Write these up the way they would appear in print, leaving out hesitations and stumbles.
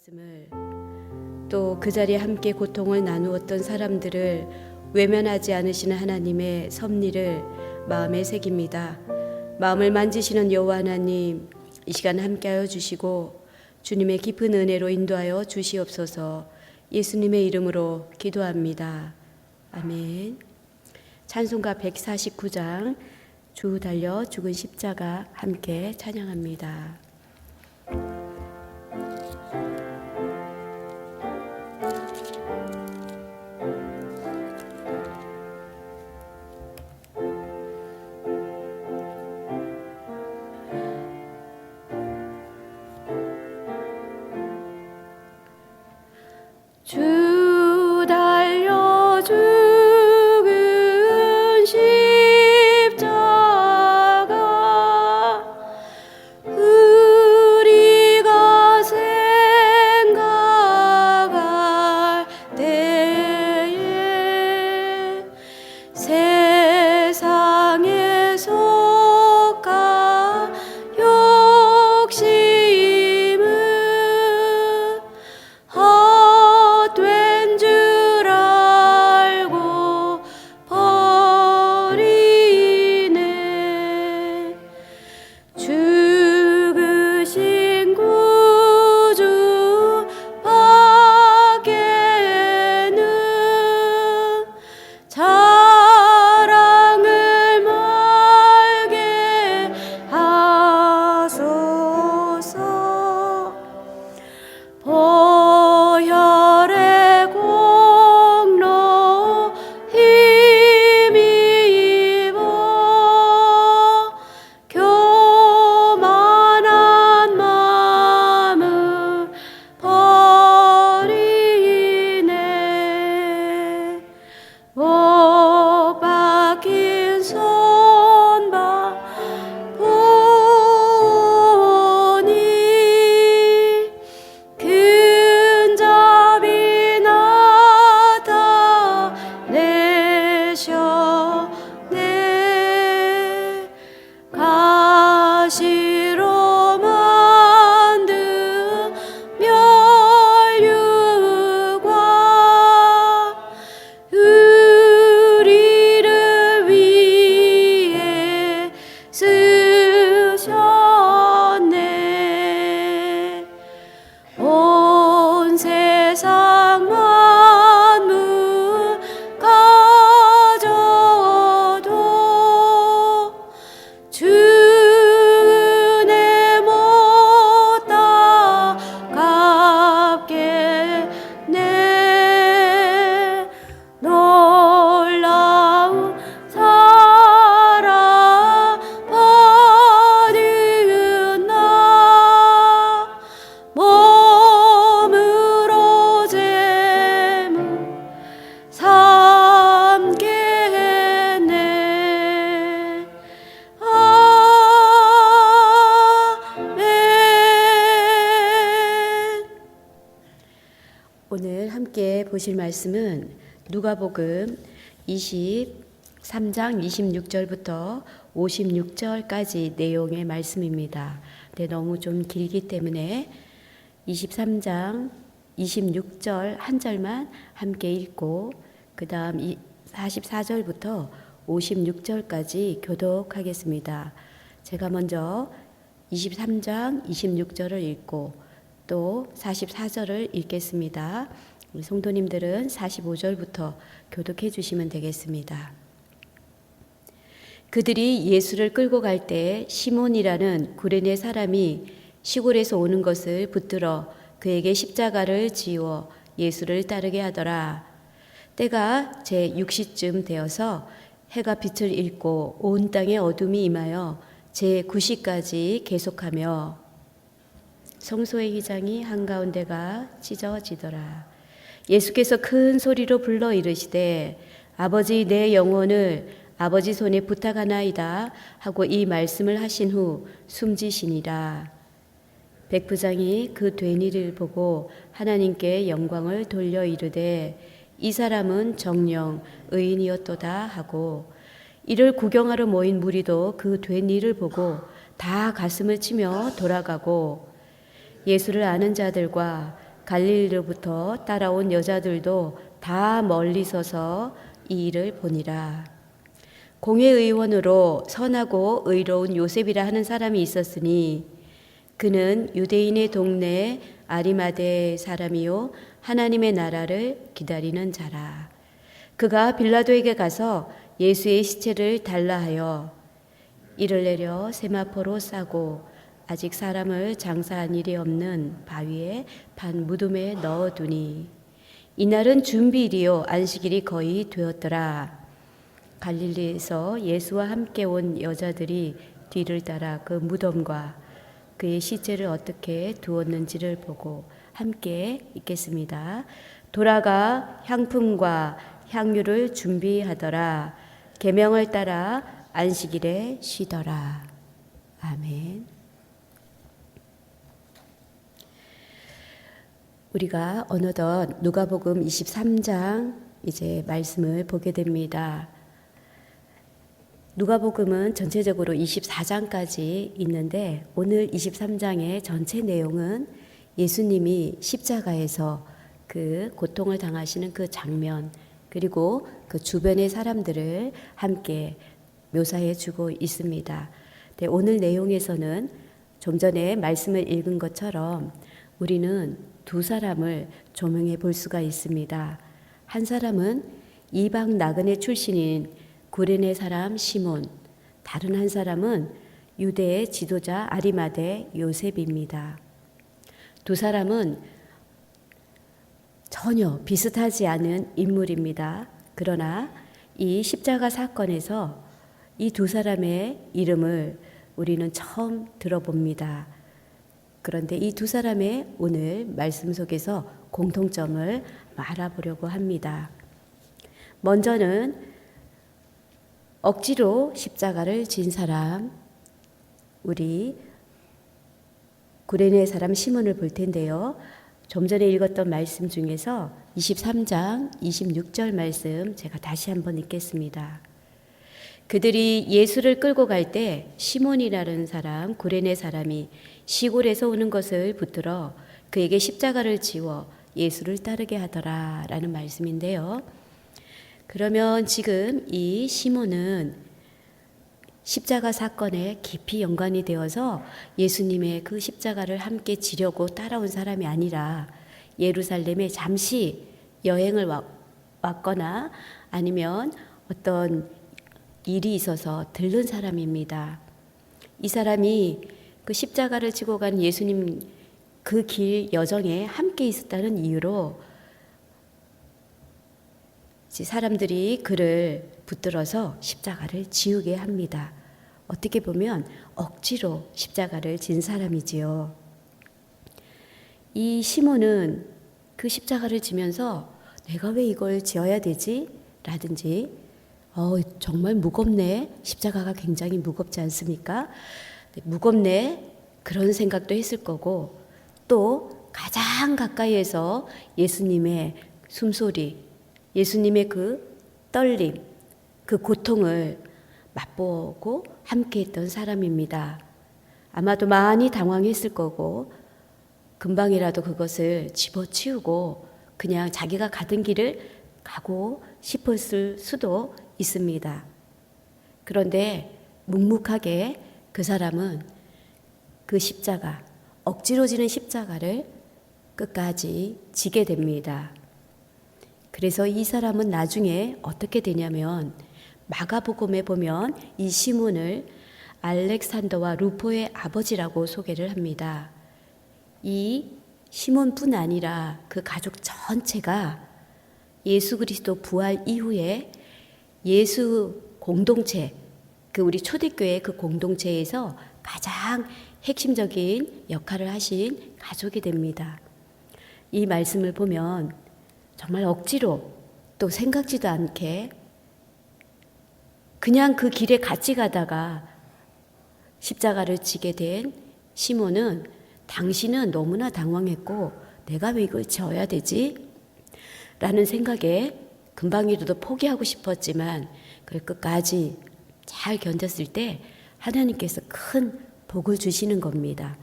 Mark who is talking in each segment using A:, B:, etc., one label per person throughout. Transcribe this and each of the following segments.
A: 말씀을 또 그 자리에 함께 고통을 나누었던 사람들을 외면하지 않으시는 하나님의 섭리를 마음에 새깁니다. 마음을 만지시는 여호와 하나님, 이 시간 함께하여 주시고 주님의 깊은 은혜로 인도하여 주시옵소서. 예수님의 이름으로 기도합니다. 아멘. 찬송가 149장 주 달려 죽은 십자가 함께 찬양합니다. 주 달려 죽은 십자가 우리가 생각할 때에 세상에 속한 욕심은 헛된 줄 알고 버리네. 죽으신 구주 밖에는 자랑을 말게 하소서. 보혈의 공로 힘입어 교만한 마음을 버리네. 못 박힌 손발 보니 근접이 나타내셨네. 가시로 만든 멸류관 우리를 위해 쓰셨네. 온 세상 만물 가져도 주 은혜 못 갚겠네. 놀라운 사랑 받은 나 몸으로 재물 삼겠네. 아멘. 오늘 함께 보실 말씀은 누가복음 23장 26절부터 56절까지 내용의 말씀입니다. 근데 너무 좀 길기 때문에 23장 26절 한 절만 함께 읽고 그 다음 44절부터 56절까지 교독하겠습니다. 제가 먼저 23장 26절을 읽고 또 44절을 읽겠습니다. 우리 성도님들은 45절부터 교독해 주시면 되겠습니다. 그들이 예수를 끌고 갈 때 시몬이라는 구레네 사람이 시골에서 오는 것을 붙들어 그에게 십자가를 지워 예수를 따르게 하더라. 때가 제6시쯤 되어서 해가 빛을 잃고 온 땅에 어둠이 임하여 제9시까지 계속하며 성소의 휘장이 한가운데가 찢어지더라. 예수께서 큰 소리로 불러 이르시되 아버지 내 영혼을 아버지 손에 부탁하나이다 하고 이 말씀을 하신 후 숨지시니라. 백부장이 그 된 일을 보고 하나님께 영광을 돌려 이르되 이 사람은 정령 의인이었도다 하고 이를 구경하러 모인 무리도 그 된 일을 보고 다 가슴을 치며 돌아가고 예수를 아는 자들과 갈릴리로부터 따라온 여자들도 다 멀리 서서 이 일을 보니라. 공회의원으로 선하고 의로운 요셉이라 하는 사람이 있었으니 그는 유대인의 동네 아리마대 사람이요 하나님의 나라를 기다리는 자라. 그가 빌라도에게 가서 예수의 시체를 달라 하여 이를 내려 세마포로 싸고 아직 사람을 장사한 일이 없는 바위에 반 무덤에 넣어두니 이날은 준비일이요 안식일이 거의 되었더라. 갈릴리에서 예수와 함께 온 여자들이 뒤를 따라 그 무덤과 그의 시체를 어떻게 두었는지를 보고 함께 읽겠습니다. 돌아가 향품과 향유를 준비하더라. 계명을 따라 안식일에 쉬더라. 아멘. 우리가 어느덧 누가복음 23장 이제 말씀을 보게 됩니다. 누가복음은 전체적으로 24장까지 있는데 오늘 23장의 전체 내용은 예수님이 십자가에서 그 고통을 당하시는 그 장면 그리고 그 주변의 사람들을 함께 묘사해 주고 있습니다. 네, 오늘 내용에서는 좀 전에 말씀을 읽은 것처럼 우리는 두 사람을 조명해 볼 수가 있습니다. 한 사람은 이방 나그네 출신인 구레네 사람 시몬, 다른 한 사람은 유대의 지도자 아리마대 요셉입니다. 두 사람은 전혀 비슷하지 않은 인물입니다. 그러나 이 십자가 사건에서 이 두 사람의 이름을 우리는 처음 들어봅니다. 그런데 이 두 사람의 오늘 말씀 속에서 공통점을 알아보려고 합니다. 먼저는 억지로 십자가를 진 사람, 우리 구레네 사람 시몬을 볼 텐데요. 좀 전에 읽었던 말씀 중에서 23장 26절 말씀 제가 다시 한번 읽겠습니다. 그들이 예수를 끌고 갈 때 시몬이라는 사람, 구레네 사람이 시골에서 오는 것을 붙들어 그에게 십자가를 지워 예수를 따르게 하더라 라는 말씀인데요. 그러면 지금 이 시몬은 십자가 사건에 깊이 연관이 되어서 예수님의 그 십자가를 함께 지려고 따라온 사람이 아니라 예루살렘에 잠시 여행을 왔거나 아니면 어떤 일이 있어서 들른 사람입니다. 이 사람이 그 십자가를 지고 간 예수님 그 길 여정에 함께 있었다는 이유로 사람들이 그를 붙들어서 십자가를 지우게 합니다. 어떻게 보면 억지로 십자가를 진 사람이지요. 이 시몬은 그 십자가를 지면서 내가 왜 이걸 지어야 되지? 라든지 정말 무겁네. 십자가가 굉장히 무겁지 않습니까? 무겁네. 그런 생각도 했을 거고 또 가장 가까이에서 예수님의 숨소리, 예수님의 그 떨림, 그 고통을 맛보고 함께했던 사람입니다. 아마도 많이 당황했을 거고 금방이라도 그것을 집어치우고 그냥 자기가 가던 길을 가고 싶었을 수도 있습니다. 그런데 묵묵하게 그 사람은 그 십자가, 억지로 지는 십자가를 끝까지 지게 됩니다. 그래서 이 사람은 나중에 어떻게 되냐면 마가복음에 보면 이 시몬을 알렉산더와 루포의 아버지라고 소개를 합니다. 이 시몬뿐 아니라 그 가족 전체가 예수 그리스도 부활 이후에 예수 공동체, 그 우리 초대교회 그 공동체에서 가장 핵심적인 역할을 하신 가족이 됩니다. 이 말씀을 보면 정말 억지로 또 생각지도 않게 그냥 그 길에 같이 가다가 십자가를 지게 된 시몬은 당신은 너무나 당황했고 내가 왜 이걸 지어야 되지? 라는 생각에 금방이라도 포기하고 싶었지만 그걸 끝까지 잘 견뎠을 때 하나님께서 큰 복을 주시는 겁니다.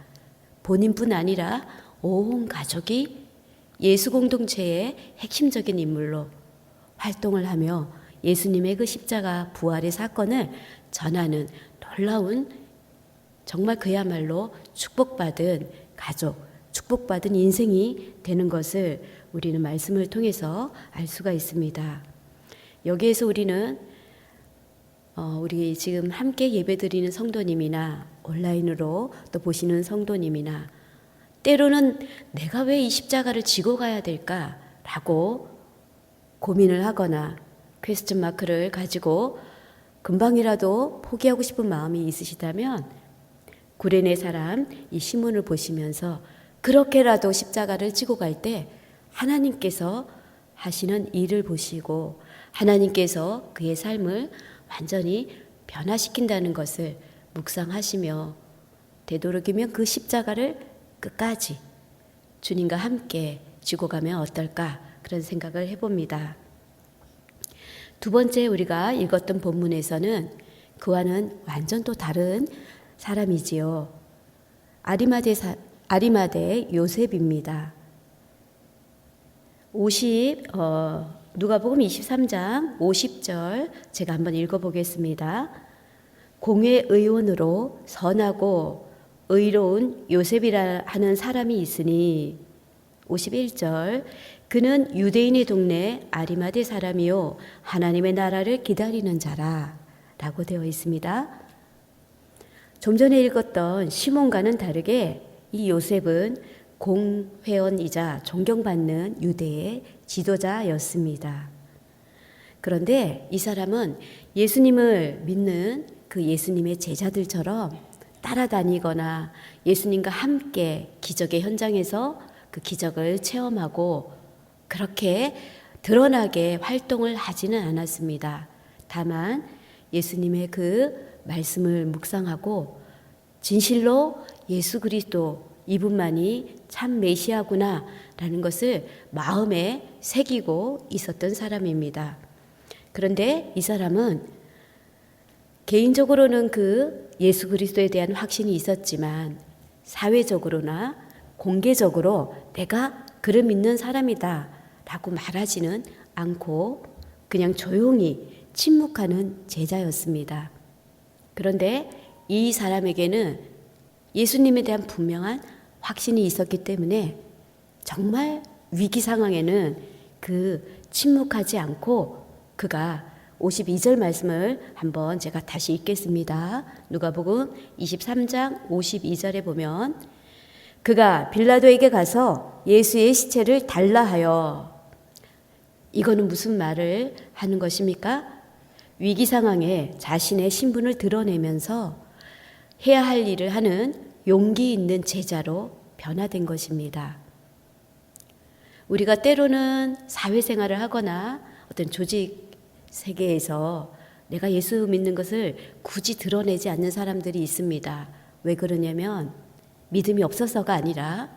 A: 본인뿐 아니라 온 가족이 예수 공동체의 핵심적인 인물로 활동을 하며 예수님의 그 십자가 부활의 사건을 전하는 놀라운, 정말 그야말로 축복받은 가족, 축복받은 인생이 되는 것을 우리는 말씀을 통해서 알 수가 있습니다. 여기에서 우리는 우리 지금 함께 예배드리는 성도님이나 온라인으로 또 보시는 성도님이나 때로는 내가 왜 이 십자가를 지고 가야 될까라고 고민을 하거나 퀘스천 마크를 가지고 금방이라도 포기하고 싶은 마음이 있으시다면 구레네 사람 이 시몬을 보시면서 그렇게라도 십자가를 지고 갈 때 하나님께서 하시는 일을 보시고 하나님께서 그의 삶을 완전히 변화시킨다는 것을 묵상하시며 되도록이면 그 십자가를 끝까지 주님과 함께 지고 가면 어떨까, 그런 생각을 해봅니다. 두 번째 우리가 읽었던 본문에서는 그와는 완전 또 다른 사람이지요. 아리마대 요셉입니다. 누가복음 23장 50절 제가 한번 읽어보겠습니다. 공회 의원으로 선하고 의로운 요셉이라 하는 사람이 있으니 51절 그는 유대인의 동네 아리마대 사람이요 하나님의 나라를 기다리는 자라 라고 되어 있습니다. 좀 전에 읽었던 시몬과는 다르게 이 요셉은 공회원이자 존경받는 유대의 지도자였습니다. 그런데 이 사람은 예수님을 믿는 그 예수님의 제자들처럼 따라다니거나 예수님과 함께 기적의 현장에서 그 기적을 체험하고 그렇게 드러나게 활동을 하지는 않았습니다. 다만 예수님의 그 말씀을 묵상하고 진실로 예수 그리스도 이분만이 참 메시아구나 라는 것을 마음에 새기고 있었던 사람입니다. 그런데 이 사람은 개인적으로는 그 예수 그리스도에 대한 확신이 있었지만 사회적으로나 공개적으로 내가 그를 믿는 사람이다 라고 말하지는 않고 그냥 조용히 침묵하는 제자였습니다. 그런데 이 사람에게는 예수님에 대한 분명한 확신이 있었기 때문에 정말 위기 상황에는 그 침묵하지 않고 그가 52절 말씀을 한번 제가 다시 읽겠습니다. 누가복음 23장 52절에 보면 그가 빌라도에게 가서 예수의 시체를 달라 하여, 이거는 무슨 말을 하는 것입니까? 위기 상황에 자신의 신분을 드러내면서 해야 할 일을 하는 용기 있는 제자로 변화된 것입니다. 우리가 때로는 사회생활을 하거나 어떤 조직 세계에서 내가 예수 믿는 것을 굳이 드러내지 않는 사람들이 있습니다. 왜 그러냐면 믿음이 없어서가 아니라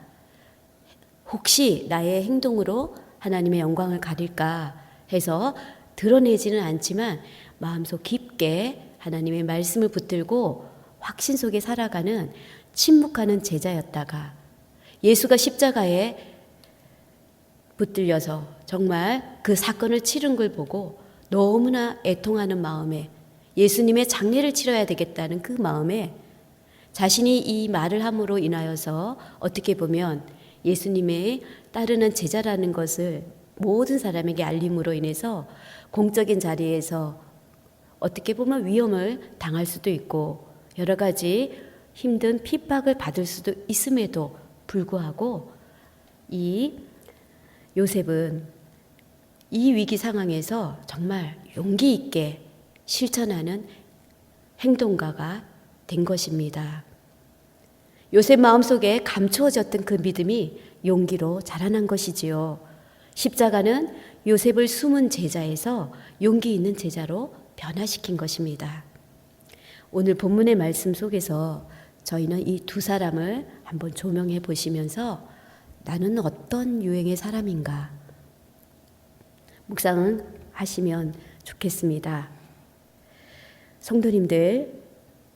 A: 혹시 나의 행동으로 하나님의 영광을 가릴까 해서 드러내지는 않지만 마음속 깊게 하나님의 말씀을 붙들고 확신 속에 살아가는 침묵하는 제자였다가 예수가 십자가에 붙들려서 정말 그 사건을 치른 걸 보고 너무나 애통하는 마음에 예수님의 장례를 치러야 되겠다는 그 마음에 자신이 이 말을 함으로 인하여서 어떻게 보면 예수님의 따르는 제자라는 것을 모든 사람에게 알림으로 인해서 공적인 자리에서 어떻게 보면 위험을 당할 수도 있고 여러 가지 힘든 핍박을 받을 수도 있음에도 불구하고 이 요셉은 이 위기 상황에서 정말 용기 있게 실천하는 행동가가 된 것입니다. 요셉 마음속에 감추어졌던 그 믿음이 용기로 자라난 것이지요. 십자가는 요셉을 숨은 제자에서 용기 있는 제자로 변화시킨 것입니다. 오늘 본문의 말씀 속에서 저희는 이 두 사람을 한번 조명해 보시면서 나는 어떤 유행의 사람인가 묵상을 하시면 좋겠습니다. 성도님들,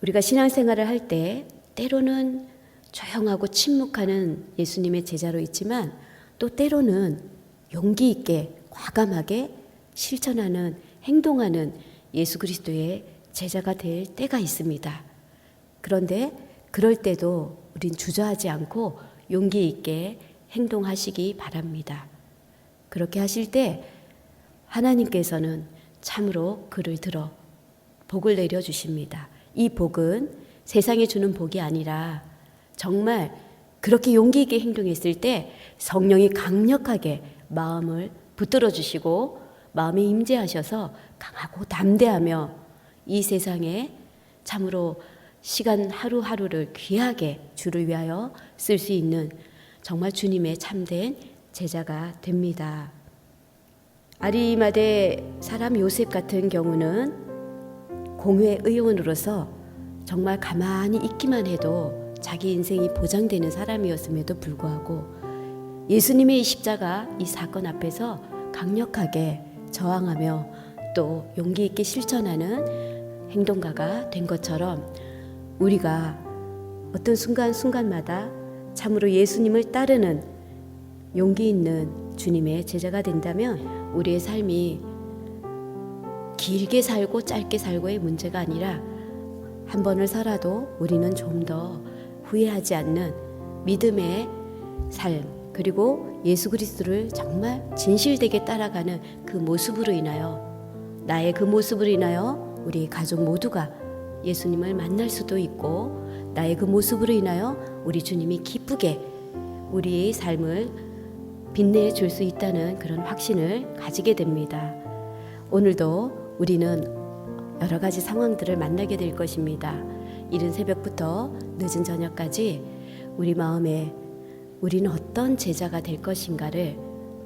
A: 우리가 신앙생활을 할 때 때로는 조용하고 침묵하는 예수님의 제자로 있지만 또 때로는 용기 있게 과감하게 실천하는, 행동하는 예수 그리스도의 제자가 될 때가 있습니다. 그런데 그럴 때도 우린 주저하지 않고 용기 있게 행동하시기 바랍니다. 그렇게 하실 때 하나님께서는 참으로 그를 들어 복을 내려주십니다. 이 복은 세상이 주는 복이 아니라 정말 그렇게 용기 있게 행동했을 때 성령이 강력하게 마음을 붙들어 주시고 마음에 임재하셔서 강하고 담대하며 이 세상에 참으로 시간 하루하루를 귀하게 주를 위하여 쓸 수 있는 정말 주님의 참된 제자가 됩니다. 아리마대 사람 요셉 같은 경우는 공회 의원으로서 정말 가만히 있기만 해도 자기 인생이 보장되는 사람이었음에도 불구하고 예수님의 이 십자가 이 사건 앞에서 강력하게 저항하며 또 용기 있게 실천하는 행동가가 된 것처럼 우리가 어떤 순간순간마다 참으로 예수님을 따르는 용기 있는 주님의 제자가 된다면 우리의 삶이 길게 살고 짧게 살고의 문제가 아니라 한 번을 살아도 우리는 좀 더 후회하지 않는 믿음의 삶, 그리고 예수 그리스도를 정말 진실되게 따라가는 그 모습으로 인하여, 나의 그 모습으로 인하여 우리 가족 모두가 예수님을 만날 수도 있고, 나의 그 모습으로 인하여 우리 주님이 기쁘게 우리의 삶을 빛내줄 수 있다는 그런 확신을 가지게 됩니다. 오늘도 우리는 여러 가지 상황들을 만나게 될 것입니다. 이른 새벽부터 늦은 저녁까지 우리 마음에 우리는 어떤 제자가 될 것인가를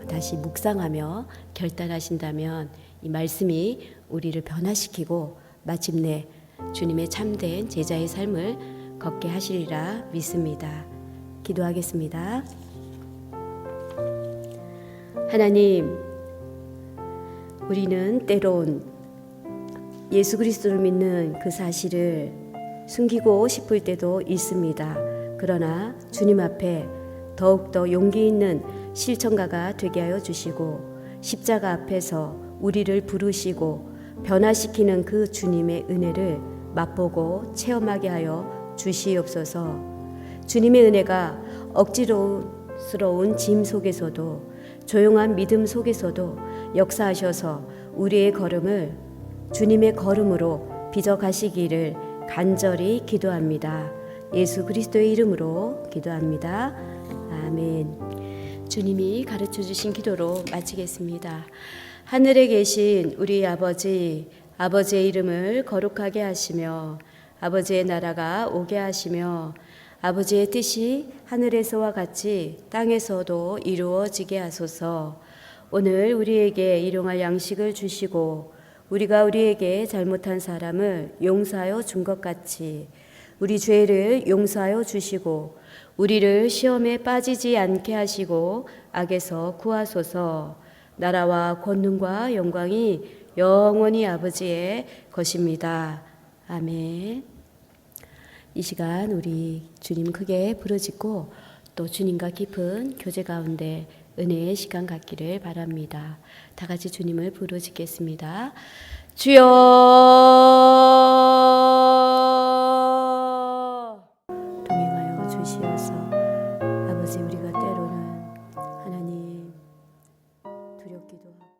A: 다시 묵상하며 결단하신다면 이 말씀이 우리를 변화시키고 마침내 주님의 참된 제자의 삶을 걷게 하시리라 믿습니다. 기도하겠습니다. 하나님, 우리는 때론 예수 그리스도를 믿는 그 사실을 숨기고 싶을 때도 있습니다. 그러나 주님 앞에 더욱더 용기 있는 실천가가 되게 하여 주시고 십자가 앞에서 우리를 부르시고 변화시키는 그 주님의 은혜를 맛보고 체험하게 하여 주시옵소서. 주님의 은혜가 억지스러운 짐 속에서도 조용한 믿음 속에서도 역사하셔서 우리의 걸음을 주님의 걸음으로 빚어가시기를 간절히 기도합니다. 예수 그리스도의 이름으로 기도합니다. 아멘. 주님이 가르쳐 주신 기도로 마치겠습니다. 하늘에 계신 우리 아버지, 아버지의 이름을 거룩하게 하시며 아버지의 나라가 오게 하시며 아버지의 뜻이 하늘에서와 같이 땅에서도 이루어지게 하소서. 오늘 우리에게 일용할 양식을 주시고 우리가 우리에게 잘못한 사람을 용서하여 준 것 같이 우리 죄를 용서하여 주시고 우리를 시험에 빠지지 않게 하시고 악에서 구하소서. 나라와 권능과 영광이 영원히 아버지의 것입니다. 아멘. 이 시간 우리 주님 크게 부르짖고 또 주님과 깊은 교제 가운데 은혜의 시간 갖기를 바랍니다. 다 같이 주님을 부르짖겠습니다. 주여 동행하여 주시옵소서. 아버지, 우리가 때로는 하나님 두렵기도 하고